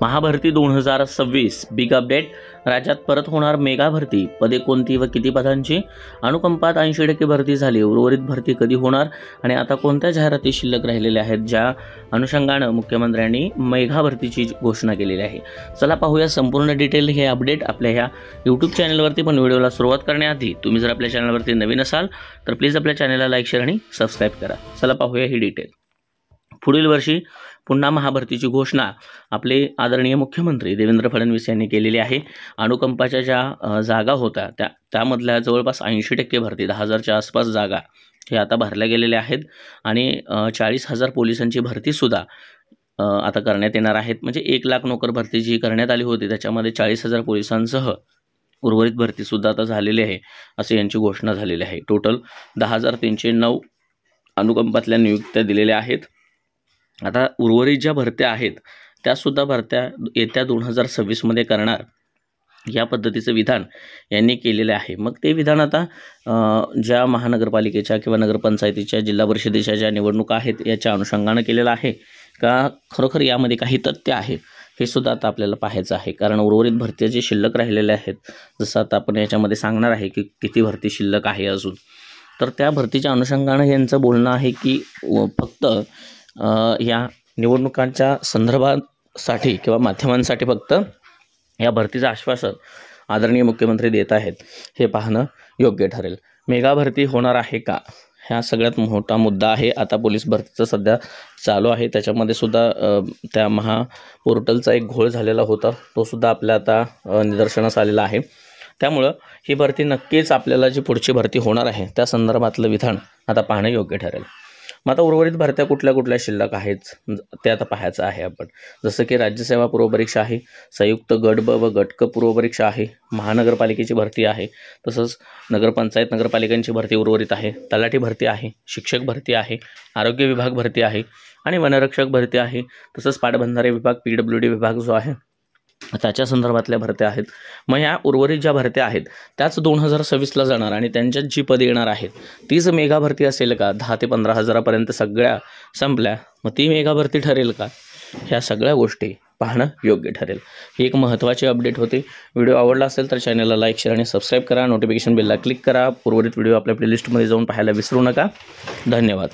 महाभरती 2026 big update. राज्यात परत होणार मेगा भरती, पदे कोणती व किती पदांची? अनुकंपात 80% भरती झाली, उर्वरित भरती कधी होणार आणि आता कोणत्या जाहिराती शिल्लक राहिलेल्या आहेत, ज्या अनुषंगानं मुख्यमंत्र्यांनी मेगा भरतीची घोषणा केलेली आहे? चला पाहूया संपूर्ण डिटेल हे अपडेट आपल्या ह्या यूट्यूब चॅनलवरती। पण व्हिडिओला सुरुवात करण्याआधी तुम्ही जर आपल्या चॅनलवरती नवीन असाल तर प्लीज आपल्या चॅनलला लाईक, शेअर आणि सबस्क्राईब करा। चला पाहूया ही डिटेल। पुढील वर्षी पुन्हा महाभरतीची घोषणा आपले आदरणीय मुख्यमंत्री देवेंद्र फडणवीस यांनी केलेली आहे। अनुकंपाच्या ज्या जागा होत्या त्यामधल्या जवळपास 80% भरती, 10,000च्या आसपास जागा हे आता भरल्या गेलेल्या आहेत आणि 40,000 पोलिसांची भरतीसुद्धा आता करण्यात येणार आहेत। म्हणजे 1,00,000 नोकर भरती जी करण्यात आली होती त्याच्यामध्ये 40,000 पोलिसांसह उर्वरित भरतीसुद्धा आता झालेली आहे, असे यांची घोषणा झालेली आहे। टोटल 10,309 अनुकंपातल्या नियुक्त्या दिलेल्या आहेत। आता उर्वरित ज्या भरत्या आहेत त्यासुद्धा भरत्या येत्या 2026 मध्ये करणार, या पद्धतीचं विधान यांनी केलेले आहे। मग ते विधान आता ज्या महानगरपालिकेच्या किंवा नगरपंचायतीच्या, जिल्हा परिषदेच्या ज्या निवडणुका आहेत याच्या अनुषंगानं केलेलं आहे का, खरोखर यामध्ये काही तथ्य आहे हे सुद्धा आता आपल्याला पाहायचं आहे। कारण उर्वरित भरत्या जे शिल्लक राहिलेल्या आहेत, जसं आता आपण याच्यामध्ये सांगणार आहे की किती भरती शिल्लक आहे अजून, तर त्या भरतीच्या अनुषंगानं यांचं बोलणं आहे की फक्त या निवडणुकांच्या संदर्भासाठी किंवा माध्यमांसाठी फक्त या भरतीचं आश्वासन आदरणीय मुख्यमंत्री देत आहेत, हे पाहणं योग्य ठरेल। मेगा भरती होणार आहे का, हा सगळ्यात मोठा मुद्दा आहे। आता पोलीस भरतीचं सध्या चालू आहे, त्याच्यामध्ये सुद्धा त्या पोर्टलचा एक घोळ झालेला होता, तो सुद्धा आपल्या आता निदर्शनास आलेला आहे। त्यामुळं ही भरती नक्कीच आपल्याला जी पुढची भरती होणार आहे त्या संदर्भातलं विधान आता पाहणं योग्य ठरेल। मग आता उर्वरित भरत्या कुठल्या कुठल्या शिल्लक आहेत ते आता पाहायचं आहे आपण। जसं की राज्यसेवा पूर्वपरीक्षा आहे, संयुक्त गट ब व गट क पूर्वपरीक्षा आहे, महानगरपालिकेची भरती आहे, तसंच नगरपंचायत नगरपालिकांची भरती उर्वरित आहे, तलाठी भरती आहे, शिक्षक भरती आहे, आरोग्य विभाग भरती आहे आणि वनरक्षक भरती आहे, तसंच पाटबंधारे विभाग PWD विभाग जो आहे त्याच्या संदर्भातल्या भरत्या आहेत। मग ह्या उर्वरित ज्या भरत्या आहेत त्याच 2026ला जाणार आणि त्यांच्यात जी पदे येणार आहेत तीच मेगा भरती असेल का? 10 ते 15 हजारापर्यंत सगळ्या संपल्या, मग ती मेगा भरती ठरेल का? ह्या सगळ्या गोष्टी पाहणं योग्य ठरेल। ही एक महत्त्वाची अपडेट होती। व्हिडिओ आवडला असेल तर चॅनलला लाईक, शेअर आणि सबस्क्राईब करा, नोटिफिकेशन बेलला क्लिक करा। उर्वरित व्हिडिओ आपल्या प्लेलिस्टमध्ये जाऊन पाहायला विसरू नका। धन्यवाद।